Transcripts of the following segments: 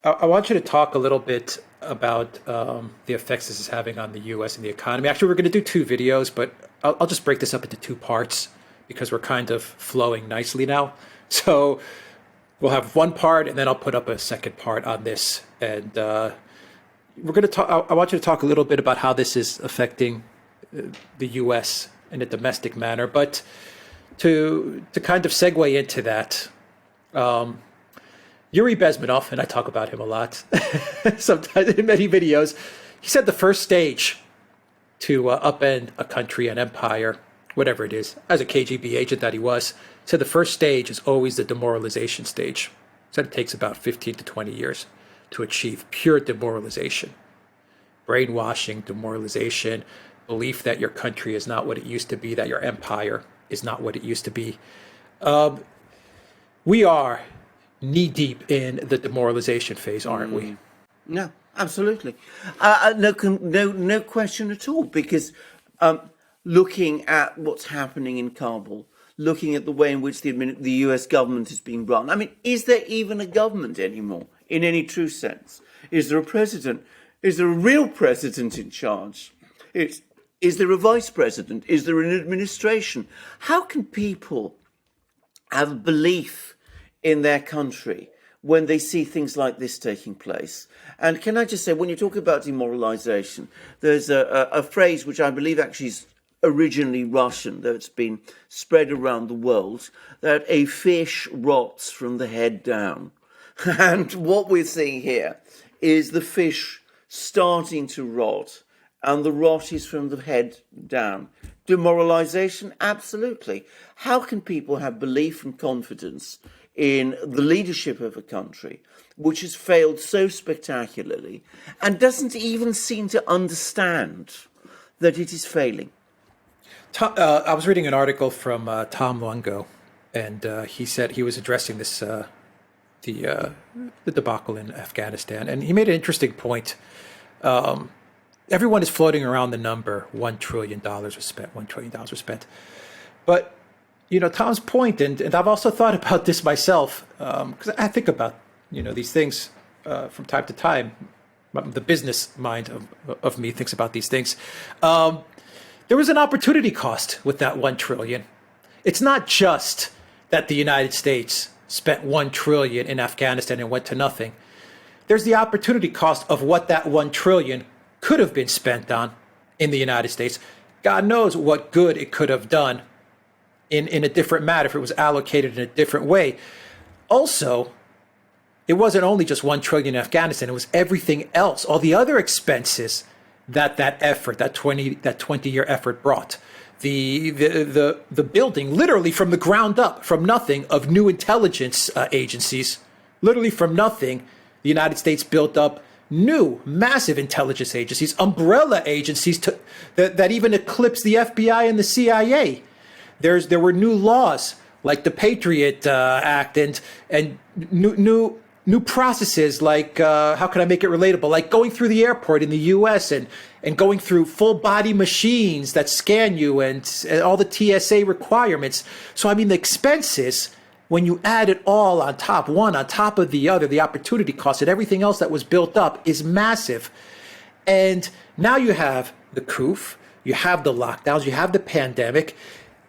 I want you to talk a little bit about the effects this is having on the U.S. and the economy. Actually, we're going to do two videos, but I'll just break this up into two parts because we're kind of flowing nicely now. So we'll have one part, and then I'll put up a second part on this. And we're going to talk. I want you to talk a little bit about how this is affecting the U.S. in a domestic manner, but to kind of segue into that. Yuri Bezmenov, and I talk about him a lot, sometimes in many videos, he said the first stage to upend a country, an empire, whatever it is, as a KGB agent that he was, said the first stage is always the demoralization stage. He said it takes about 15 to 20 years to achieve pure demoralization. Brainwashing, demoralization, belief that your country is not what it used to be, that your empire is not what it used to be. We are knee deep in the demoralization phase, aren't we? No, absolutely. No question at all, because looking at what's happening in Kabul, looking at the way in which the US government is being run, I mean, is there even a government anymore in any true sense? Is there a president? Is there a real president in charge? Is there a vice president? Is there an administration? How can people have belief in their country when they see things like this taking place? And can I just say, when you talk about demoralization, there's a phrase which I believe actually is originally Russian, though it's been spread around the world, that a fish rots from the head down. And what we're seeing here is the fish starting to rot, and the rot is from the head down. Demoralization? Absolutely. How can people have belief and confidence in the leadership of a country which has failed so spectacularly and doesn't even seem to understand that it is failing? I was reading an article from Tom Lungo, and he said he was addressing this the debacle in Afghanistan, and he made an interesting point. Everyone is floating around the number $1 trillion was spent, $1 trillion was spent. But, Tom's point, and I've also thought about this myself, because I think about, these things from time to time. The business mind of me thinks about these things. There was an opportunity cost with that $1 trillion. It's not just that the United States spent $1 trillion in Afghanistan and went to nothing. There's the opportunity cost of what that $1 trillion could have been spent on in the United States. God knows what good it could have done in a different matter if it was allocated in a different way. Also, it wasn't only just $1 trillion in Afghanistan, it was everything else, all the other expenses that effort, that 20-year effort brought. The building, literally from the ground up, from nothing, of new intelligence agencies, literally from nothing, the United States built up new, massive intelligence agencies, umbrella agencies that even eclipsed the FBI and the CIA. There were new laws like the Patriot Act and new processes like, how can I make it relatable? Like going through the airport in the U.S. and going through full body machines that scan you and all the TSA requirements. So, I mean, the expenses, when you add it all on top, one on top of the other, the opportunity cost and everything else that was built up is massive. And now you have the coup, you have the lockdowns, you have the pandemic,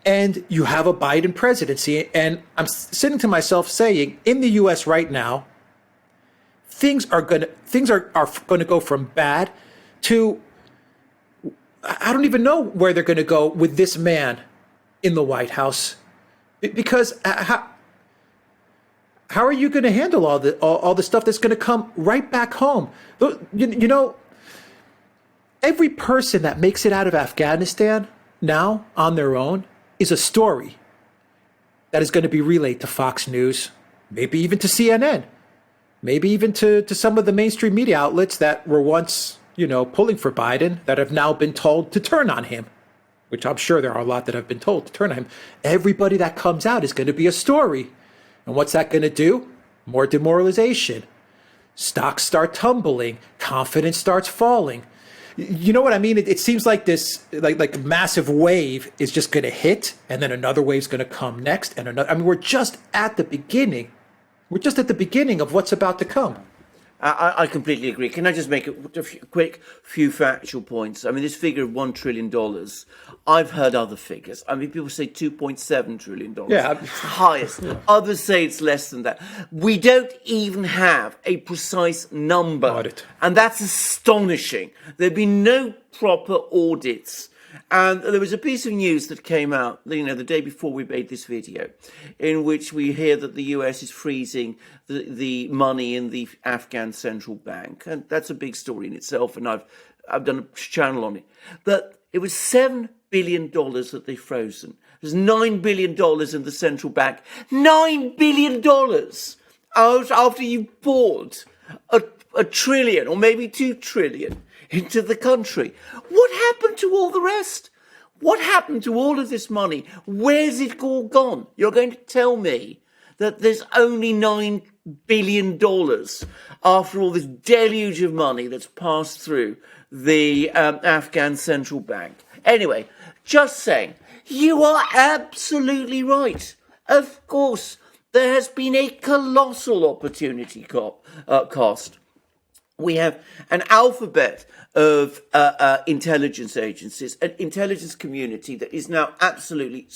and you have a Biden presidency. And I'm sitting to myself saying, in the U.S. right now, things are going to go from bad to, I don't even know where they're going to go with this man in the White House, because how are you going to handle all the stuff that's going to come right back home? Every person that makes it out of Afghanistan now on their own is a story that is going to be relayed to Fox News, maybe even to CNN, maybe even to some of the mainstream media outlets that were once, pulling for Biden, that have now been told to turn on him, which I'm sure there are a lot that have been told to turn on him. Everybody that comes out is going to be a story. And what's that going to do? More demoralization. Stocks start tumbling. Confidence starts falling. You know what I mean? It seems like this, like a massive wave is just going to hit, and then another wave's going to come next, and another. I mean, we're just at the beginning. We're just at the beginning of what's about to come. I completely agree. Can I just make a quick few factual points? I mean, this figure of $1 trillion, I've heard other figures. I mean, people say $2.7 trillion. Yeah. It's the highest. Others say it's less than that. We don't even have a precise number. Audit. And that's astonishing. There've been no proper audits. And there was a piece of news that came out, the day before we made this video, in which we hear that the US is freezing the money in the Afghan central bank. And that's a big story in itself, and I've done a channel on it. But it was $7 billion that they've frozen. There's $9 billion in the central bank. $9 billion after you poured a trillion or maybe 2 trillion into the country. What happened to all the rest? What happened to all of this money? Where's it all gone? You're going to tell me that there's only $9 billion after all this deluge of money that's passed through the Afghan central bank. Anyway, just saying, you are absolutely right. Of course, there has been a colossal opportunity cost. We have an alphabet of intelligence agencies, an intelligence community that is now absolutely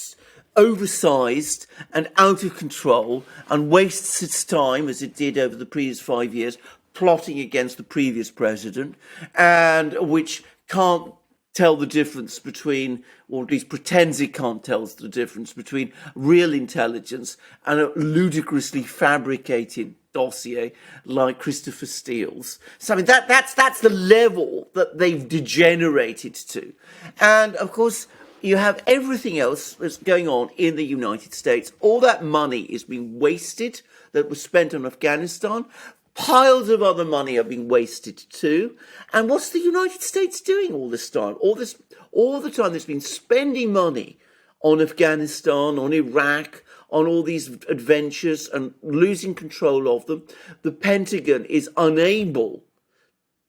oversized and out of control and wastes its time, as it did over the previous 5 years, plotting against the previous president, and which can't tell the difference between, or at least pretends it can't tell the difference between real intelligence and a ludicrously fabricated dossier like Christopher Steele's. So I mean that's the level that they've degenerated to. And of course you have everything else that's going on in the United States. All that money is being wasted that was spent on Afghanistan. Piles of other money are being wasted too. And what's the United States doing all this time? All the time that's been spending money on Afghanistan, on Iraq, on all these adventures and losing control of them. The Pentagon is unable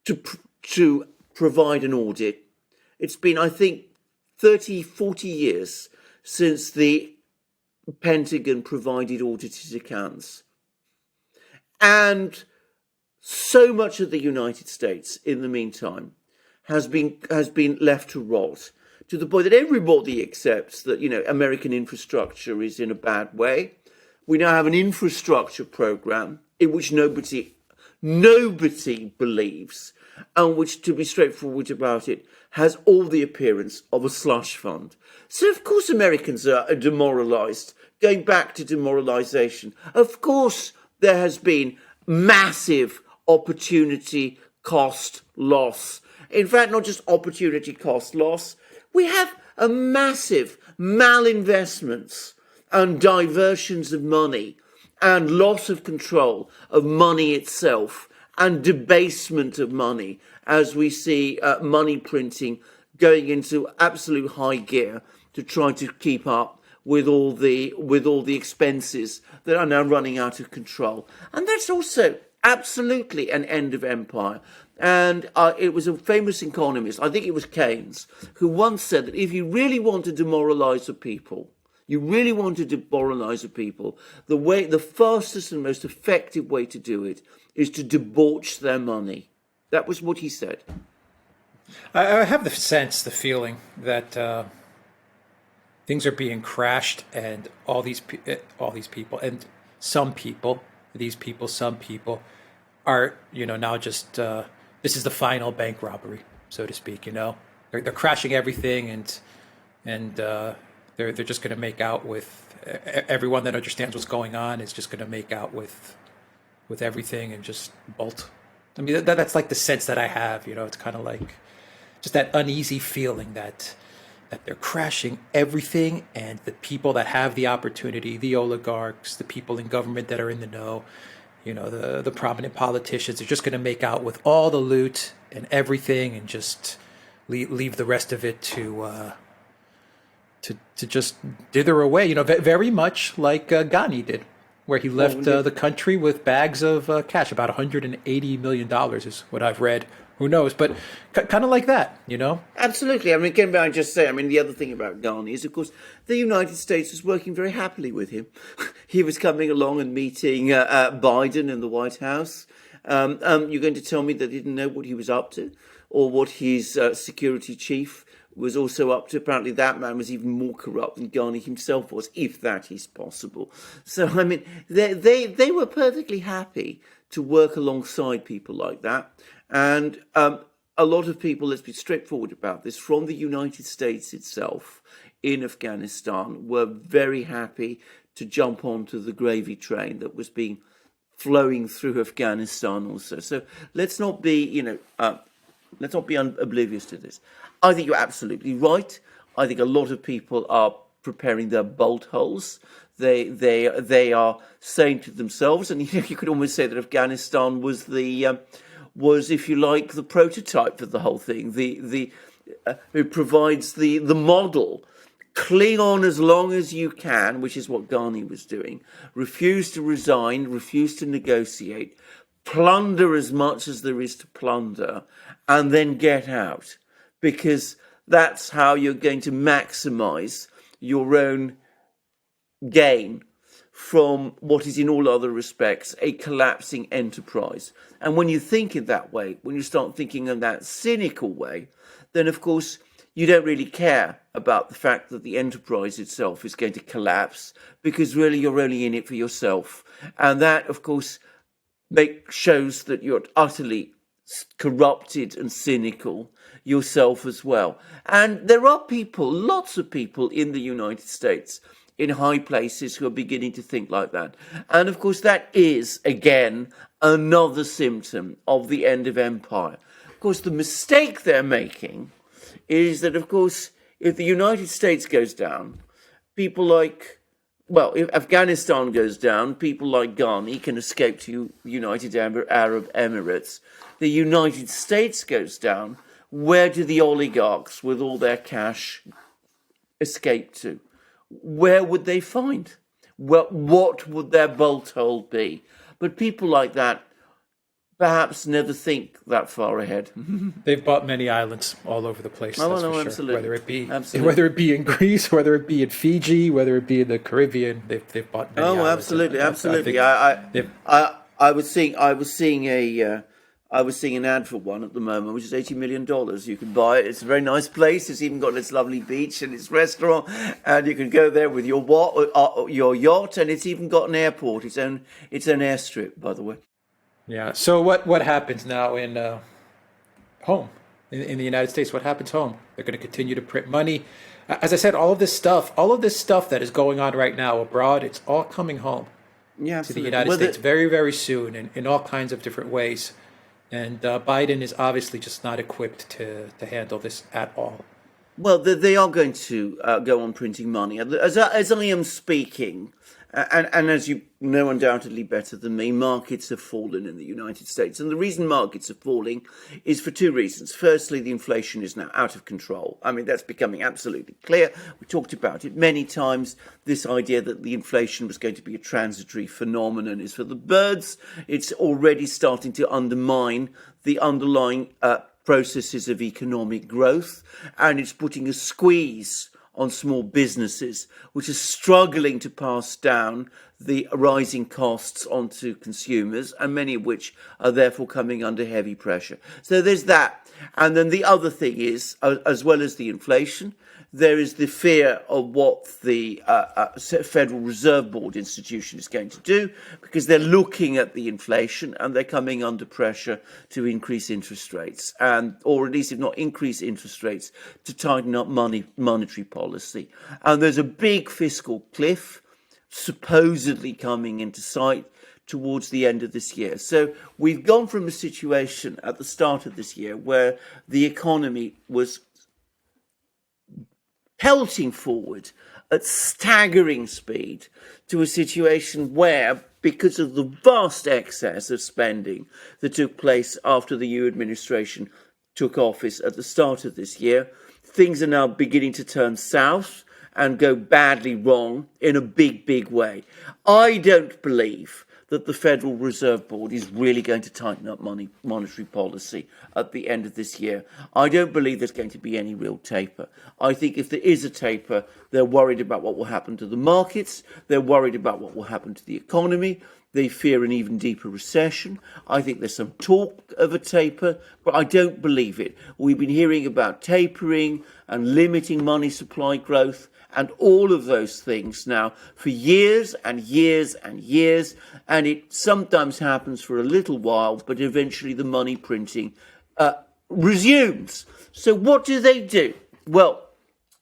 to provide an audit. It's been, I think, 30, 40 years since the Pentagon provided audited accounts. And so much of the United States, in the meantime, has been left to rot, to the point that everybody accepts that, American infrastructure is in a bad way. We now have an infrastructure program in which nobody believes, and which, to be straightforward about it, has all the appearance of a slush fund. So, of course, Americans are demoralized, going back to demoralization. Of course, there has been massive opportunity cost loss. In fact, not just opportunity cost loss, we have a massive malinvestments and diversions of money and loss of control of money itself and debasement of money as we see money printing going into absolute high gear to try to keep up with all the expenses that are now running out of control. And that's also absolutely an end of empire. And it was a famous economist, I think it was Keynes, who once said that if you really want to demoralize a people, the fastest and most effective way to do it is to debauch their money. That was what he said. I have the feeling that things are being crashed, and all these people, and some people are, now just this is the final bank robbery, so to speak. They're crashing everything, and they're just going to make out with everyone that understands what's going on is just going to make out with everything and just bolt. I mean, that's like the sense that I have. It's kind of like just that uneasy feeling that they're crashing everything, and the people that have the opportunity, the oligarchs, the people in government that are in the know, the prominent politicians, are just going to make out with all the loot and everything, and just leave the rest of it to just dither away. Very much like Ghani did, where he left the country with bags of cash. About $180 million is what I've read. Who knows? But kind of like that, Absolutely. I mean, can I just say, the other thing about Ghani is, of course, the United States was working very happily with him. He was coming along and meeting Biden in the White House. You're going to tell me that they didn't know what he was up to, or what his security chief was also up to? Apparently that man was even more corrupt than Ghani himself was, if that is possible. So, I mean, they were perfectly happy to work alongside people like that. And a lot of people, let's be straightforward about this, from the United States itself in Afghanistan were very happy to jump onto the gravy train that was being flowing through Afghanistan also. So let's not be, let's not be oblivious to this. I think you're absolutely right. I think a lot of people are preparing their bolt holes. They are saying to themselves, and you could almost say that Afghanistan was was, if you like, the prototype for the whole thing. It provides the model. Cling on as long as you can, which is what Ghani was doing. Refuse to resign, refuse to negotiate, plunder as much as there is to plunder, and then get out. Because that's how you're going to maximize your own gain from what is in all other respects a collapsing enterprise. And when you think in that way, when you start thinking in that cynical way, then of course you don't really care about the fact that the enterprise itself is going to collapse, because really you're only in it for yourself. And that, of course, shows that you're utterly corrupted and cynical yourself as well. And there are people, lots of people in the United States, in high places, who are beginning to think like that. And of course, that is, again, another symptom of the end of empire. Of course, the mistake they're making is that, of course, if the United States goes down, people like, well, if Afghanistan goes down, people like Ghani can escape to United Arab Emirates. The United States goes down, where do the oligarchs with all their cash escape to? Where would they find? Well, what would their bolt hole be? But people like that perhaps never think that far ahead. They've bought many islands all over the place. Oh, that's no, for sure. absolutely. Whether it be in Greece, whether it be in Fiji, whether it be in the Caribbean, they've bought many islands. Absolutely, absolutely. I was seeing an ad for one at the moment, which is $80 million. You can buy it. It's a very nice place. It's even got this lovely beach and its restaurant, and you can go there with your yacht, and it's even got an airport, its own airstrip, by the way. Yeah. So what happens now in home in the United States? What happens home? They're going to continue to print money. As I said, all of this stuff that is going on right now abroad, it's all coming home to the United States very, very soon in all kinds of different ways. And Biden is obviously just not equipped to handle this at all. Well, they are going to go on printing money. As I am speaking, and as you know undoubtedly better than me, markets have fallen in the United States. And the reason markets are falling is for two reasons. Firstly, the inflation is now out of control. I mean, that's becoming absolutely clear. We talked about it many times. This idea that the inflation was going to be a transitory phenomenon is for the birds. It's already starting to undermine the underlying processes of economic growth, and it's putting a squeeze on small businesses, which are struggling to pass down the rising costs onto consumers, and many of which are therefore coming under heavy pressure. So there's that. And then the other thing is, as well as the inflation, there is the fear of what the Federal Reserve Board institution is going to do, because they're looking at the inflation and they're coming under pressure to increase interest rates, or at least if not increase interest rates, to tighten up monetary policy. And there's a big fiscal cliff supposedly coming into sight towards the end of this year. So we've gone from a situation at the start of this year where the economy was pelting forward at staggering speed to a situation where, because of the vast excess of spending that took place after the new administration took office at the start of this year, things are now beginning to turn south and go badly wrong in a big, big way. I don't believe that the Federal Reserve Board is really going to tighten up monetary policy at the end of this year. I don't believe there's going to be any real taper. I think if there is a taper, they're worried about what will happen to the markets. They're worried about what will happen to the economy. they fear an even deeper recession. I think there's some talk of a taper, but I don't believe it. We've been hearing about tapering and limiting money supply growth and all of those things now for years and years and years, and it sometimes happens for a little while, but eventually the money printing resumes. So what do? Well,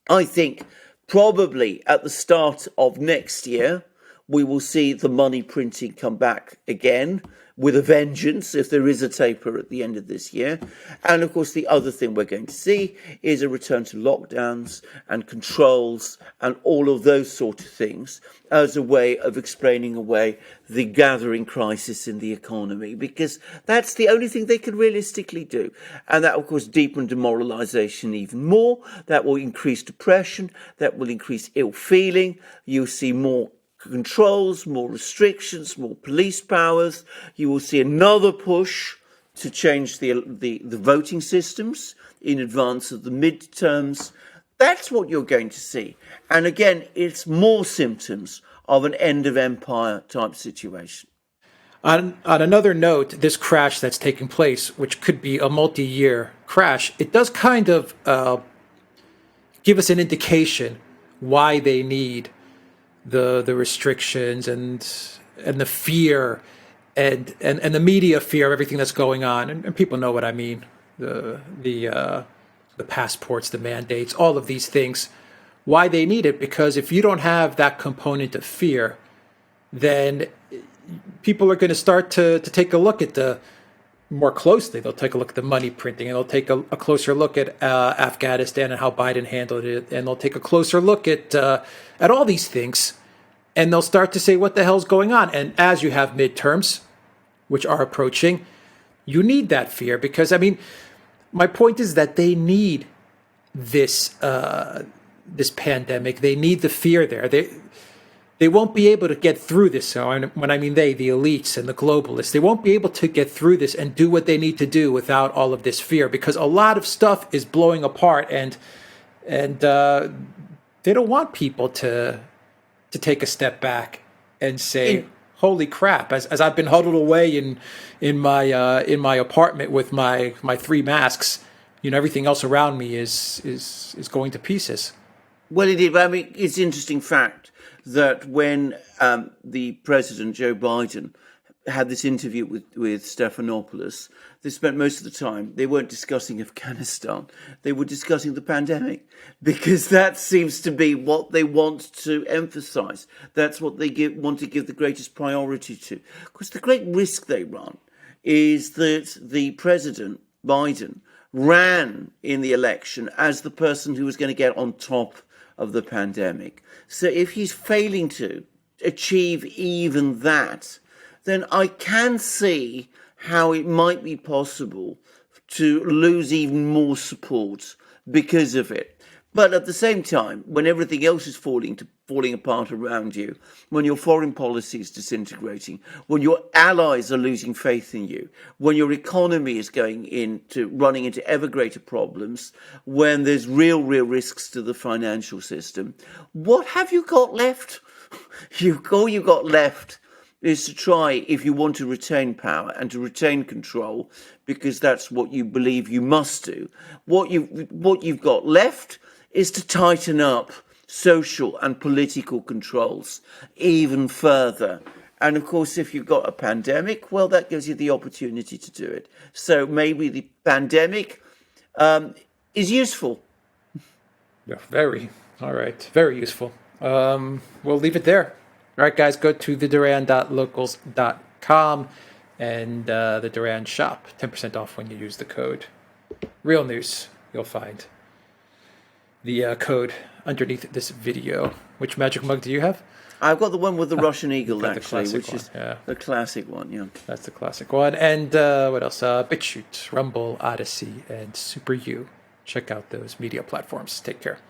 I think probably at the start of next year, we will see the money printing come back again with a vengeance if there is a taper at the end of this year. And of course, the other thing we're going to see is a return to lockdowns and controls and all of those sort of things as a way of explaining away the gathering crisis in the economy, because that's the only thing they can realistically do. And that, of course, deepen demoralization even more. That will increase depression. That will increase ill feeling. You'll see more controls, more restrictions, more police powers. You will see another push to change the voting systems in advance of the midterms. That's what you're going to see. And again, it's more symptoms of an end of empire type situation. On another note, this crash that's taking place, which could be a multi-year crash, it does kind of give us an indication why they need the restrictions and the fear and the media fear of everything that's going on, and people know what I mean. The passports, the mandates, all of these things. Why they need it? Because if you don't have that component of fear, then people are going to start to take a look at more closely. They'll take a look at the money printing, and they'll take a closer look at Afghanistan and how Biden handled it, and they'll take a closer look at all these things, and they'll start to say, what the hell's going on? And as you have midterms, which are approaching, you need that fear, because, I mean, my point is that they need this pandemic. They need the fear there. They won't be able to get through this. So when I mean they, the elites and the globalists, they won't be able to get through this and do what they need to do without all of this fear, because a lot of stuff is blowing apart, and they don't want people to take a step back and say, holy crap, as I've been huddled away in my apartment with my 3 masks, everything else around me is going to pieces. Well, indeed. I mean, it's an interesting fact that when the President, Joe Biden, had this interview with Stephanopoulos, they spent most of the time, they weren't discussing Afghanistan, they were discussing the pandemic, because that seems to be what they want to emphasize. That's what they want to give the greatest priority to. Because the great risk they run is that the President, Biden, ran in the election as the person who was going to get on top of the pandemic. So if he's failing to achieve even that, then I can see how it might be possible to lose even more support because of it. But at the same time, when everything else is falling apart around you, when your foreign policy is disintegrating, when your allies are losing faith in you, when your economy is running into ever greater problems, when there's real risks to the financial system, what have you got left? All you've got left is to try, if you want to retain power and to retain control, because that's what you believe you must do. What you've got left is to tighten up social and political controls even further. And of course, if you've got a pandemic, well, that gives you the opportunity to do it. So maybe the pandemic is useful. Yeah, very. All right. Very useful. We'll leave it there. All right, guys, go to theduran.locals.com and the Duran shop. 10% off when you use the code. Real news. You'll find the code underneath this video. Which magic mug do you have? I've got the one with the Russian eagle, actually, which one. is the classic one, yeah. That's the classic one. And what else? BitChute, Rumble, ODYSEE, and Super U. Check out those media platforms. Take care.